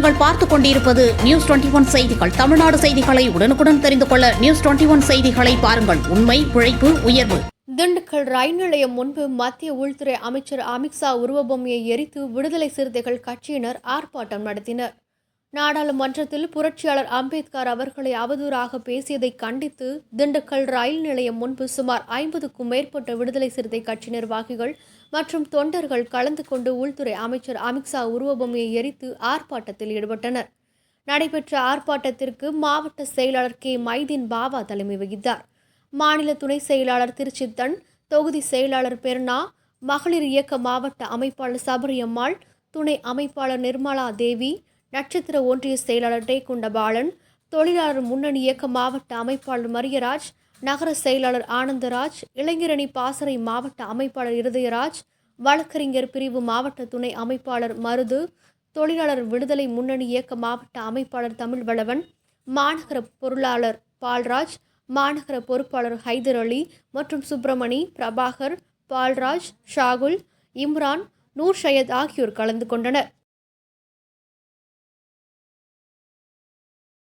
நீங்கள் பார்த்துக் கொண்டிருப்பது நியூஸ் 21 செய்திகள். தமிழ்நாடு செய்திகளை உடனுக்குடன் தெரிந்து கொள்ள நியூஸ் 21 செய்திகளை பாருங்கள். உண்மை, உழைப்பு, உயர்வு. திண்டுக்கல் ரயில் நிலையம் முன்பு மத்திய உள்துறை அமைச்சர் அமித் ஷா உருவபொம்மையை எரித்து விடுதலை சிறுத்தைகள் கட்சியினர் ஆர்ப்பாட்டம் நடத்தினர். நாடாளுமன்றத்தில் புரட்சியாளர் அம்பேத்கர் அவர்களை அவதூறாக பேசியதை கண்டித்து திண்டுக்கல் ரயில் நிலையம் முன்பு சுமார் 50க்கும் மேற்பட்ட விடுதலை சிறுத்தை கட்சி நிர்வாகிகள் மற்றும் தொண்டர்கள் கலந்து கொண்டு உள்துறை அமைச்சர் அமித் ஷா உருவபொம்மையை எரித்து ஆர்ப்பாட்டத்தில் ஈடுபட்டனர். நடைபெற்ற ஆர்ப்பாட்டத்திற்கு மாவட்ட செயலாளர் கே மைதீன் பாபா தலைமை வகித்தார். மாநில துணை செயலாளர் திருச்சித்தன், தொகுதி செயலாளர் பெர்னா, மகளிர் இயக்க மாவட்ட அமைப்பாளர் சபரியம்மாள், துணை அமைப்பாளர் நிர்மலா தேவி, நட்சத்திர ஒன்றிய செயலாளர் டேகுண்டபாலன், தொழிலாளர் முன்னணி இயக்க மாவட்ட அமைப்பாளர் மரியராஜ், நகர செயலாளர் ஆனந்தராஜ், இளைஞரணி பாசறை மாவட்ட அமைப்பாளர் இருதயராஜ், வழக்கறிஞர் பிரிவு மாவட்ட துணை அமைப்பாளர் மருது, தொழிலாளர் விடுதலை முன்னணி இயக்க மாவட்ட அமைப்பாளர் தமிழ்வளவன், மாநகர பொருளாளர் பால்ராஜ், மாநகர பொறுப்பாளர் ஹைதர் அலி மற்றும் சுப்பிரமணி, பிரபாகர், பால்ராஜ், ஷாகுல், இம்ரான், நூர் ஷயத் ஆகியோர் கலந்து கொண்டனர்.